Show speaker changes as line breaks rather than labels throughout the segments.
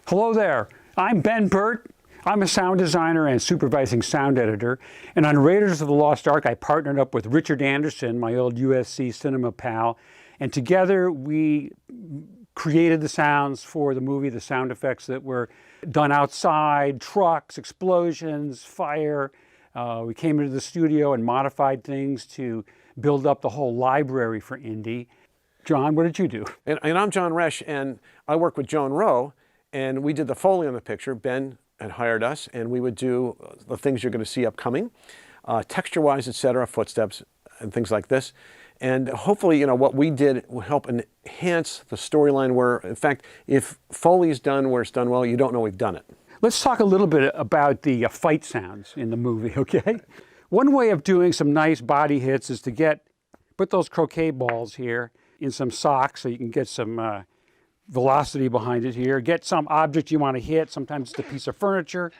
Hello there, I'm Ben Burtt. I'm a sound designer and supervising sound editor, and on Raiders of the Lost Ark I partnered up with Richard Anderson, my old USC cinema pal, and together we created the sounds for the movie, the sound effects that were done outside, trucks, explosions, fire. We came into the studio and modified things to build up the whole library for Indy. John, what did you do?
And I'm John Roesch, and I work with Joan Rowe, and we did the foley on the picture. Ben had hired us, and we would do the things you're going to see upcoming, texture-wise, etc., footsteps and things like this. And hopefully, what we did will help enhance the storyline where, in fact, if foley is done where it's done well, you don't know we've done it.
Let's talk a little bit about the fight sounds in the movie, okay? One way of doing some nice body hits is to put those croquet balls here in some socks so you can get some velocity behind it here. Get some object you want to hit. Sometimes it's a piece of furniture.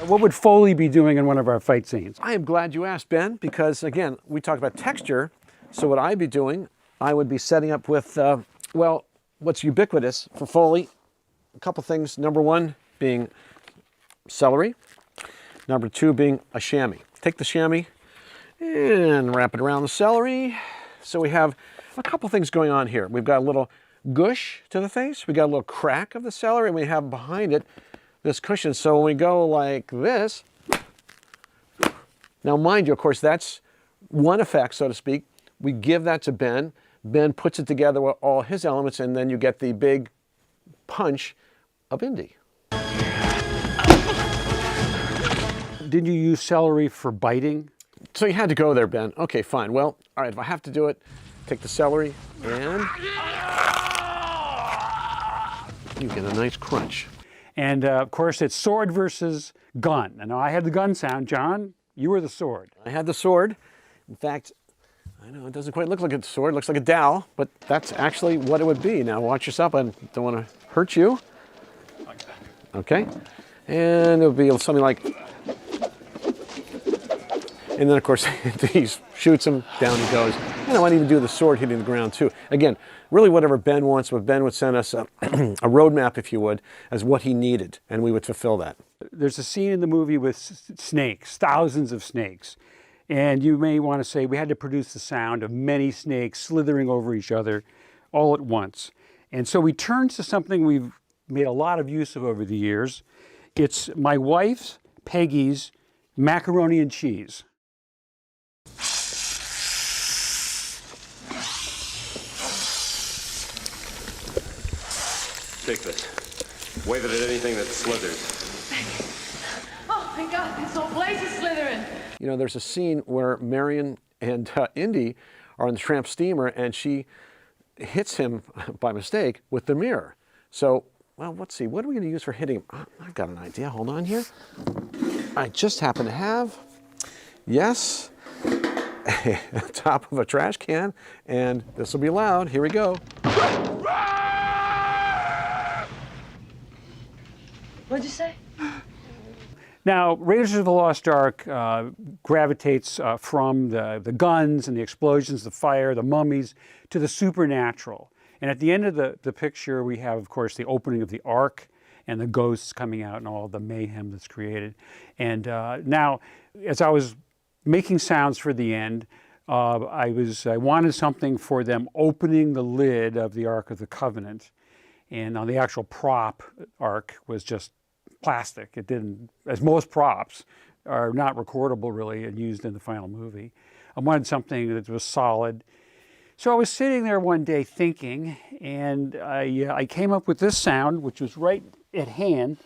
What would Foley be doing in one of our fight scenes?
I am glad you asked, Ben, because again, we talked about texture. So what I'd be doing, I would be setting up with, well, what's ubiquitous for Foley? A couple things. Number one being celery. Number two being a chamois. Take the chamois and wrap it around the celery. So we have a couple things going on here. We've got a little gush to the face. We got a little crack of the celery, and we have behind it this cushion. So when we go like this, now mind you, of course, that's one effect, so to speak. We give that to Ben. Ben puts it together with all his elements, and then you get the big punch of Indy.
Did you use celery for biting?
So you had to go there, Ben. Okay, fine. Well, all right, if I have to do it, take the celery and you get a nice crunch.
And of course, it's sword versus gun. And I had the gun sound. John, you were the sword.
I had the sword. In fact, I know it doesn't quite look like a sword. It looks like a dowel, but that's actually what it would be. Now watch yourself. I don't want to hurt you. Okay. And it would be something like... And then, of course, he shoots him, down he goes. And I might even do the sword hitting the ground, too. Again, really whatever Ben wants, but Ben would send us a roadmap, if you would, as what he needed, and we would fulfill that.
There's a scene in the movie with snakes, thousands of snakes. And you may want to say we had to produce the sound of many snakes slithering over each other all at once. And so we turned to something we've made a lot of use of over the years. It's my wife's, Peggy's, macaroni and cheese.
Take this. Wave it at anything that slithers.
Oh my God, this whole place is slithering.
There's a scene where Marion and Indy are on the tramp steamer, and she hits him by mistake with the mirror. So, well, let's see. What are we going to use for hitting him? I've got an idea. Hold on here. I just happen to have, yes, the top of a trash can, and this will be loud. Here we go.
What'd you say?
Now, Raiders of the Lost Ark gravitates from the guns and the explosions, the fire, the mummies, to the supernatural. And at the end of the picture, we have, of course, the opening of the Ark and the ghosts coming out and all the mayhem that's created. And now, as I was making sounds for the end, I wanted something for them opening the lid of the Ark of the Covenant. And the actual prop Ark was just plastic. It didn't, as most props are not recordable really and used in the final movie. I wanted something that was solid. So I was sitting there one day thinking, and I came up with this sound, which was right at hand,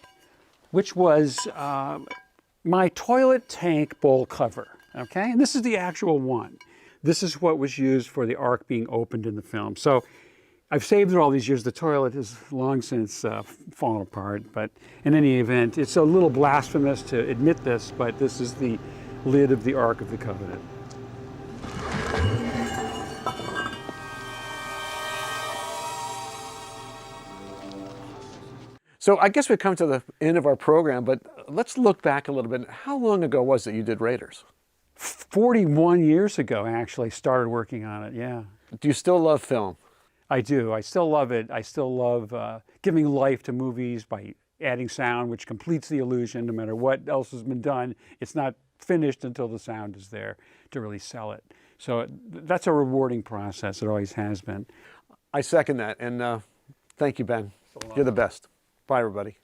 which was my toilet tank bowl cover, okay? And this is the actual one. This is what was used for the Ark being opened in the film. So I've saved it all these years. The toilet has long since fallen apart, but in any event, it's a little blasphemous to admit this, but this is the lid of the Ark of the Covenant.
So I guess we've come to the end of our program, but let's look back a little bit. How long ago was it you did Raiders?
41 years ago, I actually started working on it, yeah.
Do you still love film?
I do. I still love it. I still love giving life to movies by adding sound, which completes the illusion. No matter what else has been done, it's not finished until the sound is there to really sell it. So that's a rewarding process. It always has been.
I second that, and thank you, Ben. You're the best. Bye, everybody.